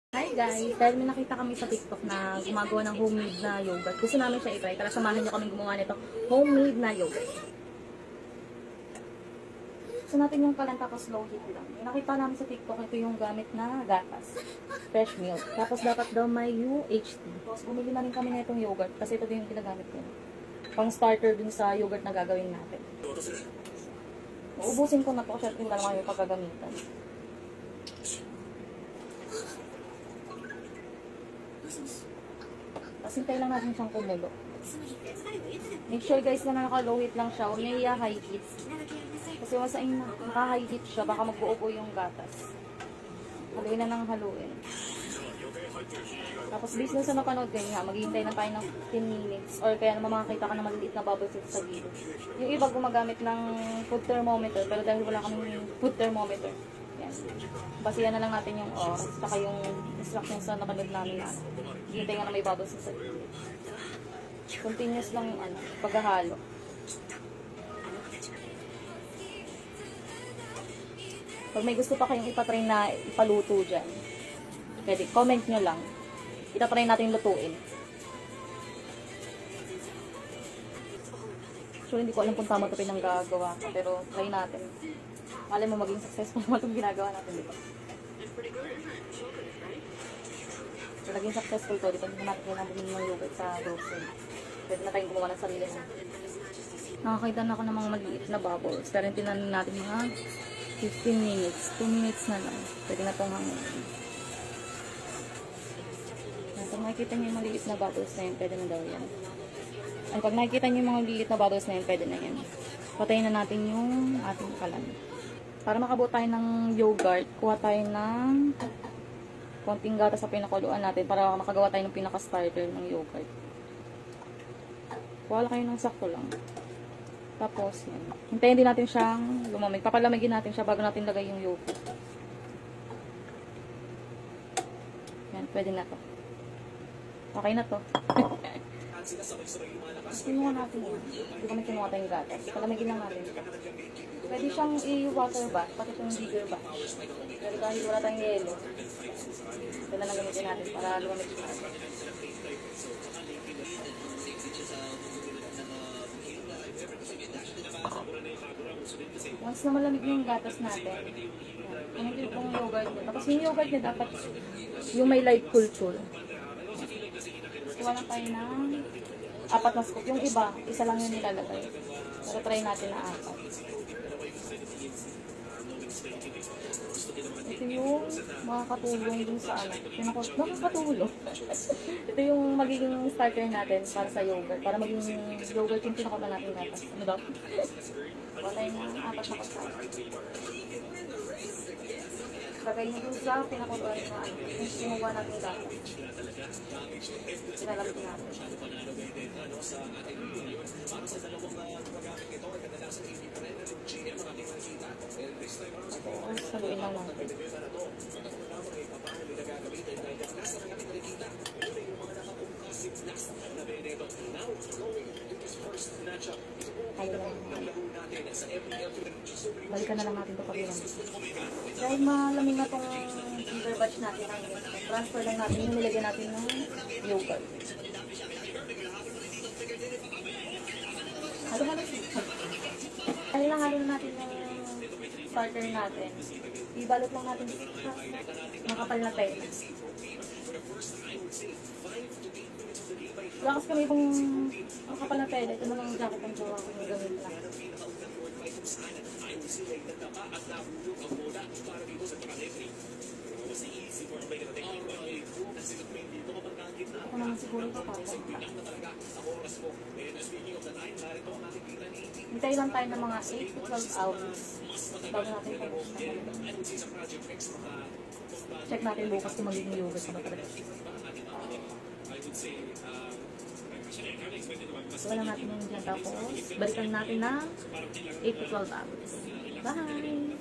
Hi guys! Dahil may nakita kami sa TikTok na gumagawa ng homemade na yogurt. Gusto namin siya i-try. Tara, samahan niyo kami gumawa nito. Homemade na yogurt. Gusto natin yung kalan tapos low heat lang. May nakita namin sa TikTok, ito yung gamit na gatas. Fresh milk. Tapos dapat daw may UHT. Tapos bumili na rin kami na itong yogurt kasi ito din yung ginagamit ko. Pang starter dun sa yogurt na gagawin natin. Uubusin ko na to kasi tingnan naman yung paggagamitan. Kasi hintay lang natin siyang kumulo. Make sure guys na naka-low heat lang siya. Huwag niya i-high heat. Kasi masaing naka-high heat siya, baka magbuo-buo yung gatas. Haluin na ng haluin. Tapos based na sa napanood kayo nga, maghihintay na tayo ng 15 minutes. Or kaya naman makakita ka ng maliliit na bubbles sa gilid. Yung iba gumagamit ng food thermometer, pero dahil wala kaming food thermometer, yan. Basihan na lang natin yung oras, saka yung instructions sa napanood namin na hintay nga na may bubbles sa gilid. Continuous lang yung paghahalo. Pag may gusto pa kayong ipatry na ipaluto dyan, pwede, comment nyo lang. Itatry natin lutuin. Actually, hindi ko alam kung tama ito pinanggagawa ko, pero try natin. Malay mo maging successful naman itong ginagawa natin dito. So, naging successful to. Dito natin kailangan bumili ng yogurt sa grocery. Pwede na tayong gumawa ng sarili na. Nakakita na ako ng mga maliit na bubbles. Pero tinanin natin mga 15 minutes. 2 minutes na lang. Pwede na itong hangin. Pag nakikita nyo yung maliit na bubbles na yun, pwede na daw yan. Ay, pag nakikita nyo yung mga maliit na bubbles na yun, pwede na yan. Patayin na natin yung ating kalan. Para makabuo tayo ng yogurt, kuha tayo ng konting gatas sa pinakuluan natin para makagawa tayo ng pinaka-starter ng yogurt. Kuha lang kayo ng sakto lang. Tapos, yan. Hintayin din natin siyang lumamig. Papalamigin natin siya bago natin lagay yung yogurt. Yan, pwede na to. Okay na to. Kinuha natin yun. Hindi kami kinuha tayong gatas. Palamigin lang natin ito. Pwede siyang i-water bath, pati itong bigger bath. Pero kahit wala tayong yelo, ito na lang gamitin natin para lumamig siya. Once na malamig yung gatas natin, ano yung yogurt niya. Tapos yung yogurt niya dapat yung may light culture. Kuha lang tayo ng 4 na scoop. Yung iba, isa lang yung nilalagay. Pero try natin na 4. Ito yung makakatulong dun sa makakatulong. Ito yung magiging starter natin para sa yogurt. Para maging yogurt yung pinakota natin gatas. Ano daw? Patay na 4 na kasama. Lagay nyo dun sa pinakota na yung sinuwa natin gatas. Sinalapit natin. Saluin lang natin. Balikan na lang natin ito pag ilang. Dahil malamig na itong ginger batch natin, transfer lang natin yung nilagyan natin ng yogurt. Halo-halo siya. Halo natin yung starter natin. Ibalot lang natin sa makapal na tela. Wala kasi kami ibang makapal na tela. Ito naman yung jacket ang gawa ko yung gamit lang. Ako naman siguro ito papa. Hintay lang tayo ng mga 8 to 12 hours. Bago natin pag-buksan. Check natin bukas kung magiging yogurt na ba talaga. Wala natin yung dyan. Tapos, balikan natin na 8 to 12 hours. Bye!